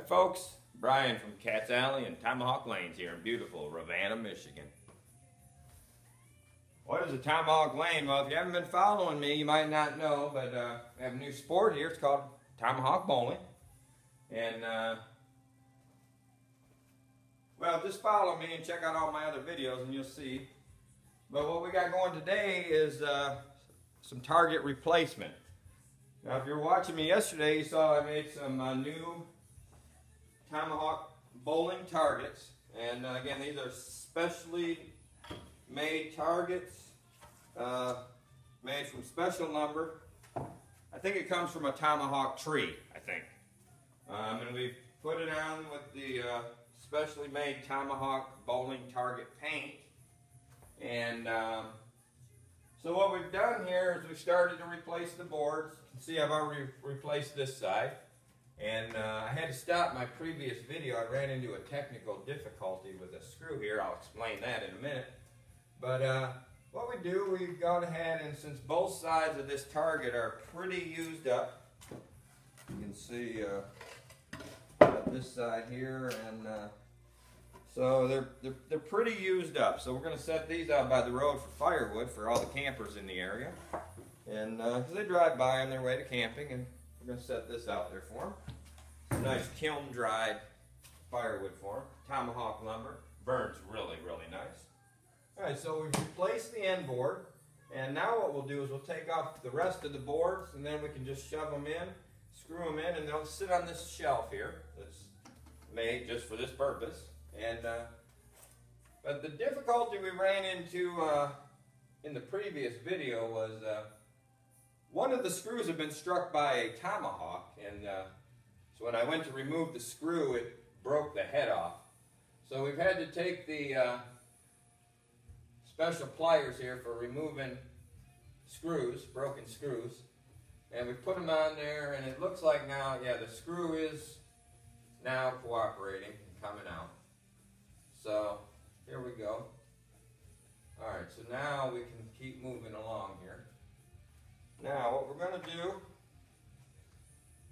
Folks, Brian from Cat's Alley and Tomahawk Lanes here in beautiful Ravenna, Michigan. What is a Tomahawk Lane? Well, if you haven't been following me, you might not know, but I have a new sport here. It's called Tomahawk Bowling. And, well, just follow me and check out all my other videos and you'll see. But what we got going today is some target replacement. Now, if you were watching me yesterday, you saw I made some new Tomahawk bowling targets, and again, these are specially made targets, made from special lumber. I think it comes from a tomahawk tree, I think. And we put it on with the specially made Tomahawk bowling target paint. And so what we've done here is we started to replace the boards. You can see I've already replaced this side. And I had to stop my previous video. I ran into a technical difficulty with a screw here. I'll explain that in a minute. But what we do, we've gone ahead and since both sides of this target are pretty used up, you can see this side here, and so they're pretty used up. So we're going to set these out by the road for firewood for all the campers in the area, and because they drive by on their way to camping, and we're going to set this out there for them. Some nice kiln-dried firewood for them. Tomahawk lumber. Burns really, really nice. Alright, so we've replaced the end board. And now what we'll do is we'll take off the rest of the boards, and then we can just shove them in, screw them in, and they'll sit on this shelf here that's made just for this purpose. And but the difficulty we ran into in the previous video was one of the screws had been struck by a tomahawk, and so when I went to remove the screw, it broke the head off. So we've had to take the special pliers here for removing screws, broken screws, and we put them on there, and it looks like now, yeah, the screw is now cooperating and coming out. So here we go. Alright, so now we can keep moving along here. Now, what we're going to do,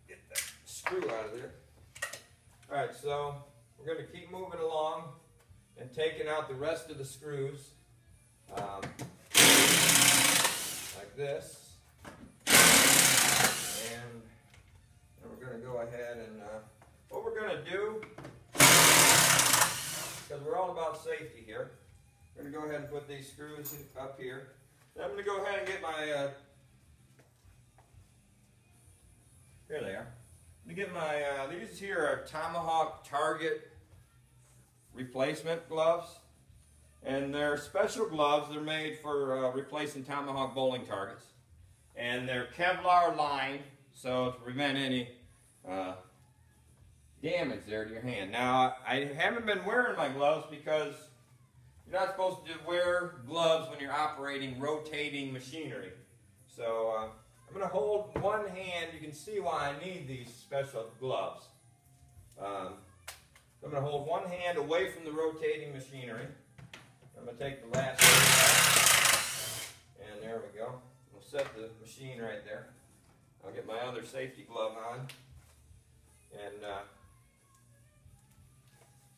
get that screw out of there. Alright, so we're going to keep moving along and taking out the rest of the screws like this. And then we're going to go ahead and what we're going to do, because we're all about safety here, we're going to go ahead and put these screws up here. Then I'm going to go ahead and get my here they are. Let me get my, these here are Tomahawk Target replacement gloves. And they're special gloves. They're made for replacing Tomahawk bowling targets. And they're Kevlar lined, so to prevent any damage there to your hand. Now, I haven't been wearing my gloves because you're not supposed to wear gloves when you're operating rotating machinery. So, I'm going to hold one hand. You can see why I need these special gloves. I'm going to hold one hand away from the rotating machinery. I'm going to take the last one out, and there we go. We'll set the machine right there. I'll get my other safety glove on. And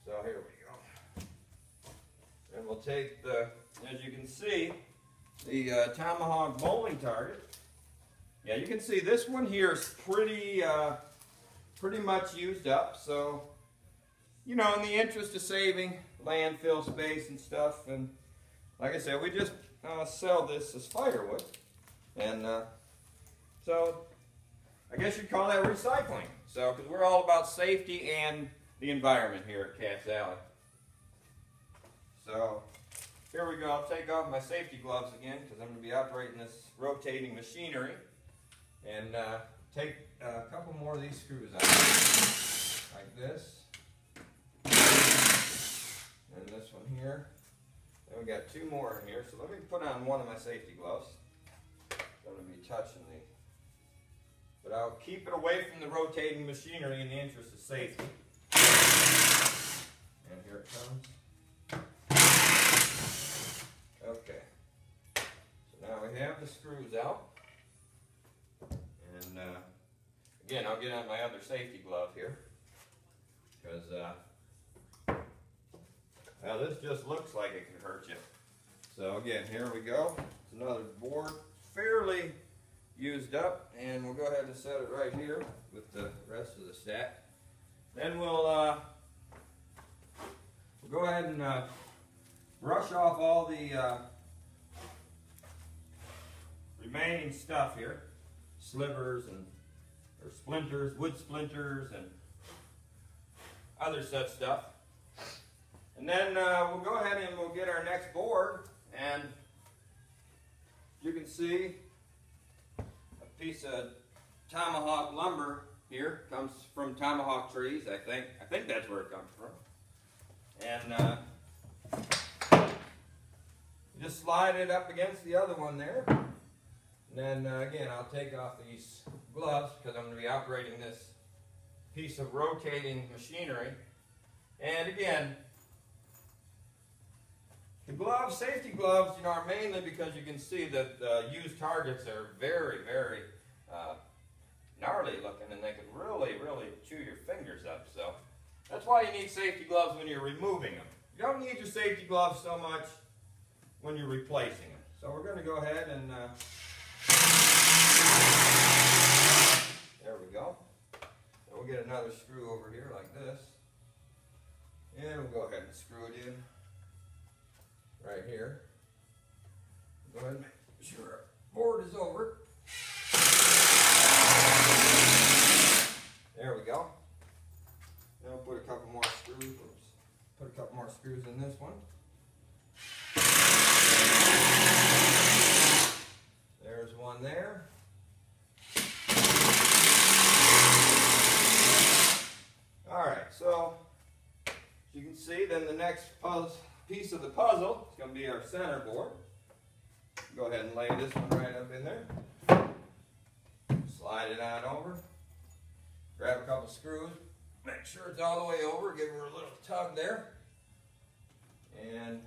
so here we go. And we'll take the, as you can see, the Tomahawk bowling target. Yeah, you can see this one here is pretty much used up. So, you know, in the interest of saving landfill space and stuff, and like I said, we just sell this as firewood. And so, I guess you'd call that recycling. So, because we're all about safety and the environment here at Cat's Alley. So, here we go. I'll take off my safety gloves again because I'm going to be operating this rotating machinery. And take a couple more of these screws out, like this, and this one here. Then we got two more in here, so let me put on one of my safety gloves. I'm going to be touching these. But I'll keep it away from the rotating machinery in the interest of safety. And here it comes. Okay. So now we have the screws out. And again, I'll get on my other safety glove here. because well, this just looks like it can hurt you. So again, here we go. It's another board, fairly used up, and we'll go ahead and set it right here with the rest of the stack. Then we'll go ahead and brush off all the remaining stuff here, slivers and or splinters, wood splinters, and other such stuff. And then we'll go ahead and we'll get our next board, and you can see a piece of Tomahawk lumber here. Comes from Tomahawk trees, I think. I think that's where it comes from. And just slide it up against the other one there. And then again, I'll take off these gloves because I'm going to be operating this piece of rotating machinery. And again, the gloves, safety gloves, you know, are mainly because you can see that used targets are very, very gnarly looking, and they can really, really chew your fingers up. So that's why you need safety gloves when you're removing them. You don't need your safety gloves so much when you're replacing them. So we're going to go ahead and there we go. And we'll get another screw over here like this, and we'll go ahead and screw it in right here. Go ahead and make sure our board is over. There we go. Now we'll put a couple more screws. Oops. Put a couple more screws in this one. There's one there. Alright, so as you can see, then the next piece of the puzzle is going to be our center board. Go ahead and lay this one right up in there. Slide it on over. Grab a couple screws. Make sure it's all the way over. Give her a little tug there. And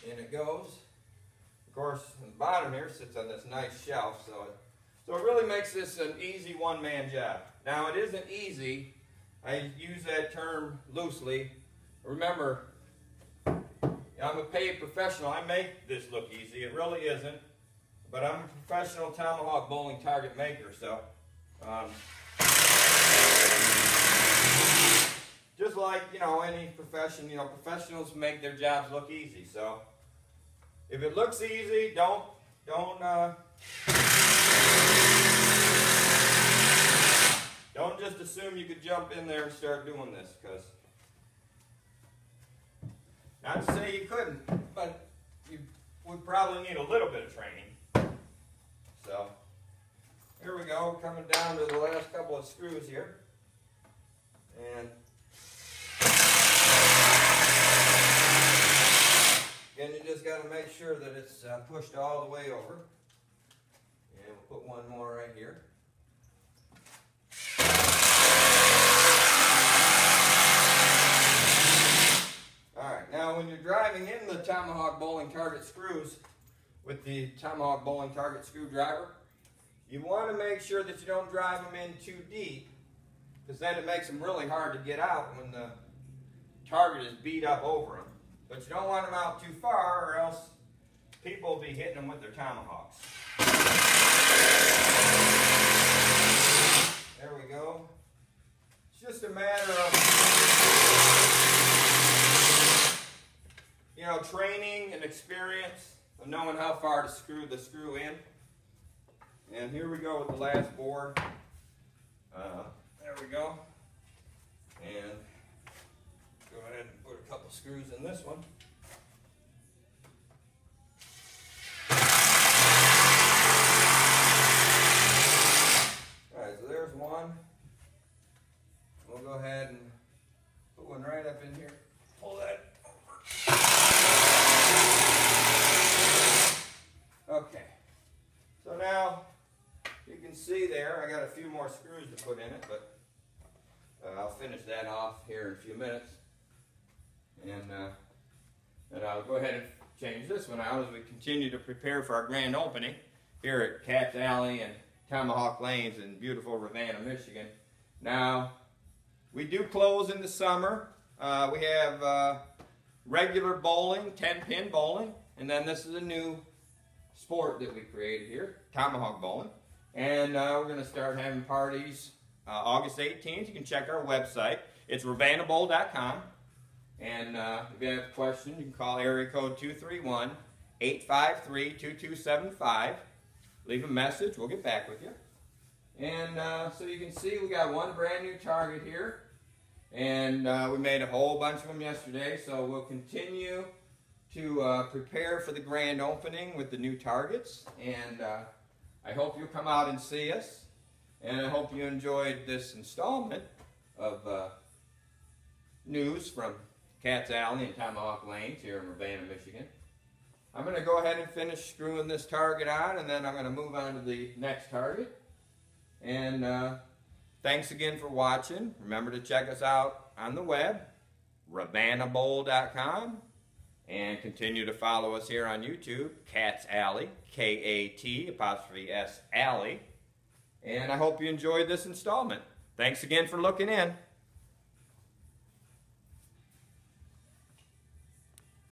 in it goes. Of course, the bottom here sits on this nice shelf, so it really makes this an easy one-man job. Now, it isn't easy. I use that term loosely. Remember, I'm a paid professional. I make this look easy. It really isn't. But I'm a professional Tomahawk bowling target maker, so just like, you know, any profession, you know, professionals make their jobs look easy. So if it looks easy, don't just assume you could jump in there and start doing this, because not to say you couldn't, but you would probably need a little bit of training. So here we go, coming down to the last couple of screws here. And again, you just got to make sure that it's pushed all the way over. And we'll put one more right here. Alright, now when you're driving in the Tomahawk bowling target screws with the Tomahawk bowling target screwdriver, you want to make sure that you don't drive them in too deep, because then it makes them really hard to get out when the target is beat up over them. But you don't want them out too far, or else people will be hitting them with their tomahawks. There we go. It's just a matter of, you know, training and experience of knowing how far to screw the screw in. And here we go with the last board. There we go. And go ahead and put a couple screws in this one. Alright, so there's one. We'll go ahead and put one right up in here. Pull that over. Okay. So now, you can see there, I got a few more screws to put in it, but I'll finish that off here in a few minutes. And I'll go ahead and change this one out as we continue to prepare for our grand opening here at Cat's Alley Tomahawk Lanes in beautiful Ravenna, Michigan. Now, we do close in the summer. We have regular bowling, 10-pin bowling, and then this is a new sport that we created here, Tomahawk Bowling. And we're going to start having parties August 18th. You can check our website. It's ravennabowl.com. And if you have questions, you can call area code 231-853-2275. Leave a message. We'll get back with you. And so you can see we got one brand new target here. And we made a whole bunch of them yesterday. So we'll continue to prepare for the grand opening with the new targets. And I hope you'll come out and see us. And I hope you enjoyed this installment of news from Cats Alley and Tomahawk Lanes here in Ravenna, Michigan. I'm going to go ahead and finish screwing this target on, and then I'm going to move on to the next target. And thanks again for watching. Remember to check us out on the web, ravennabowl.com, and continue to follow us here on YouTube, Cats Alley, K-A-T''S Alley. And I hope you enjoyed this installment. Thanks again for looking in.